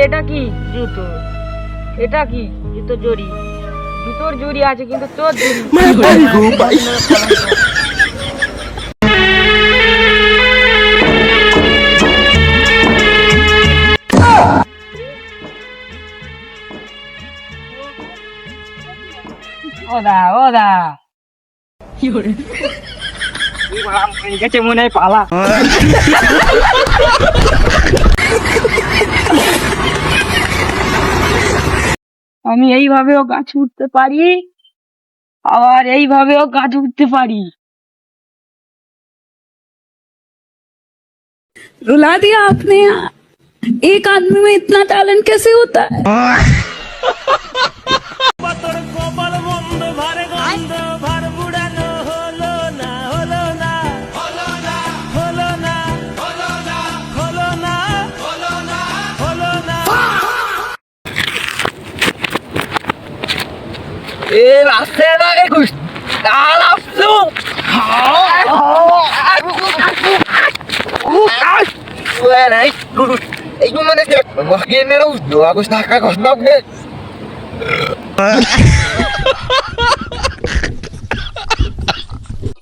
এটা কি? জুতো। এটা কি? জুতো জড়ি। জুতোর জুড়ি আছে কিন্তু তোর জুড়ি। ওদা ওদা গেছে মনে হয় পালা। আমি এইভাবেও গাছ উঠতে পারি, আবার এইভাবেও গাছ উঠতে পারি। रुला दिया आपने। एक आदमी में इतना टैलेंट कैसे होता है?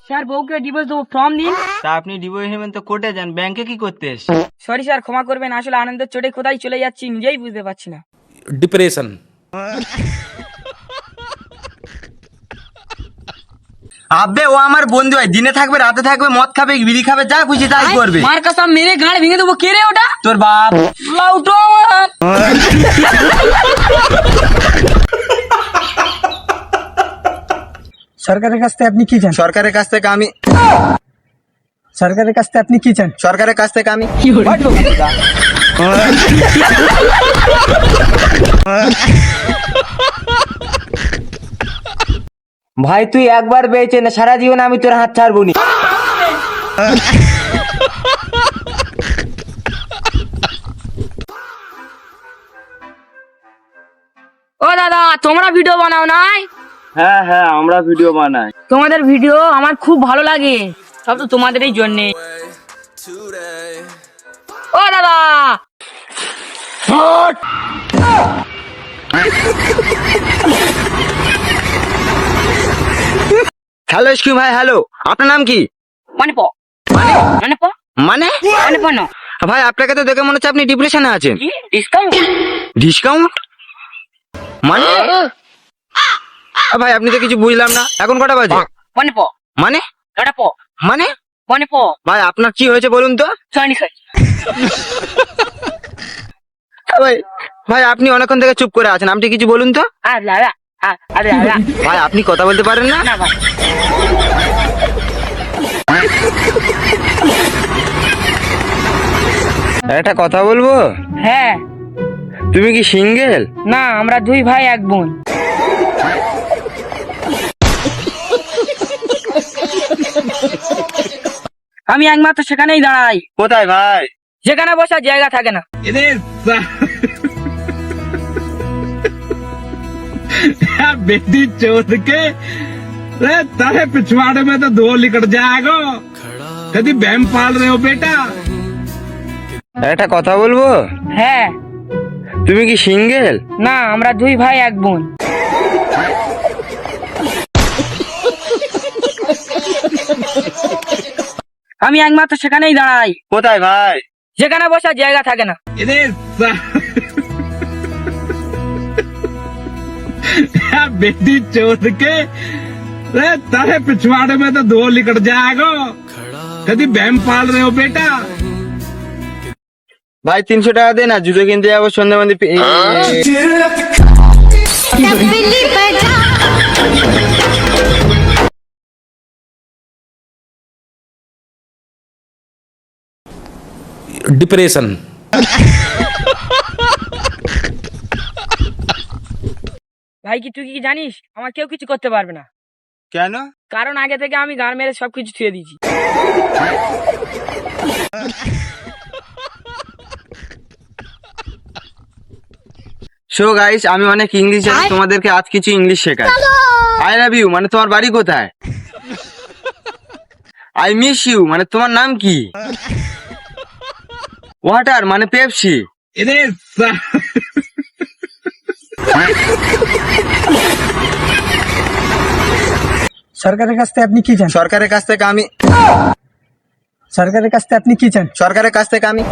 স্যার বউকে ডিভোর্স দেবো, ফর্ম দিন। তা আপনি ডিভোর্স নেবেন তো কোর্টে যান, ব্যাংকে কি করতে এসেছেন? সরি স্যার, ক্ষমা করবেন, আসলে আনন্দের চোটে কোথায় চলে যাচ্ছি নিজেই বুঝতে পারছি না। डिप्रेशन। আবে ও আমার বন্ধু হয়, দিনে থাকবে রাতে থাকবে, মদ খাবে বিড়ি খাবে, যা খুশি তাই করবে। মার কাছে মেরে গাঁড় ভেঙে দেবো। কে রে ওটা? তোর বাপ। লাউটো আমার। সরকারের কাছ থেকে আপনি কি চান? সরকারের কাছ থেকে আমি সরকারের কাছ থেকে আপনি কি চান? সরকারের কাছ থেকে আমি ভাই তুই একবার বেঁচে না, সারা জীবন আমি তোর হাত ছাড়বো নি। ও দাদা, তোমরা ভিডিও বানাও নাই? হ্যাঁ হ্যাঁ, আমরা ভিডিও বানাই। তোমাদের ভিডিও আমার খুব ভালো লাগে, সব তো তোমাদেরই জন্যে। ও দাদা, হ্যালো এক্সকিউজ ভাই, হ্যালো, আপনার নাম কি? মানে প মানে প মানে মানে প না ভাই আপনাকে তো দেখে মনে হচ্ছে আপনি ডিপ্রেশনে আছেন। কি ডিসকাউন্ট? ডিসকাউন্ট মানে? ভাই আপনি তো কিছু বুঝলাম না, এখন কটা বাজে? মানে প মানে এটা প মানে মানে প ভাই আপনার কি হয়েছে বলুন তো? চাইনিজ খাই। ভাই ভাই আপনি অনেকক্ষণ থেকে চুপ করে আছেন, আপনি কিছু বলুন তো। আর দাদা, আরে দাদা, ভাই আপনি কথা বলতে পারেন না? না ভাই। একটা কথা বলবো? হ্যাঁ। তুমি কি সিঙ্গেল? না, আমরা দুই ভাই এক বোন। আমি একমাত্র সেখানেই দাঁড়াই কোথায় ভাই? যেখানে বসার জায়গা থাকে না। बेटी चोद के तारे पिछवाड़े में तो दो लिकट जाएगा। कभी बहम पाल रहे हो बेटा? একটা কথা বলবো? হ্যাঁ। তুমি কি সিঙ্গেল? না, আমরা দুই ভাই এক বোন। আমি একমাত্র সেখানেই দাঁড়াই কোথায় ভাই? যেখানে বসার জায়গা থাকে না। बेटी चोद के तारे पिछवाड़े में तो दो लिकट जाएगा। कभी बहम पाल रहे हो बेटा? ভাই 300 টাকা দে না, জুতো কিনতে যাবো সন্ধ্যা মধ্যে। डिप्रेशन। ভাই কি তুই কি জানিস আমার কেউ কিছু করতে পারবে না? কেন? কারণ আগে থেকে আমি গান মেরে সবকিছু ছুঁয়ে দিয়েছি। সো গাইস, আমি অনেক ইংলিশ জানি, তোমাদেরকে আজ কিছু ইংলিশ শেখাই। আই লাভ ইউ মানে তোমার বাড়ি কোথায়? আই মিস ইউ মানে তোমার নাম কি? ওয়াটার মানে পেপসি। इधर সরকারের কাছ থেকে আপনি কি চান? সরকারের কাছ থেকে আমি সরকারের কাছ থেকে আপনি কি চান? সরকারের কাছ থেকে আমি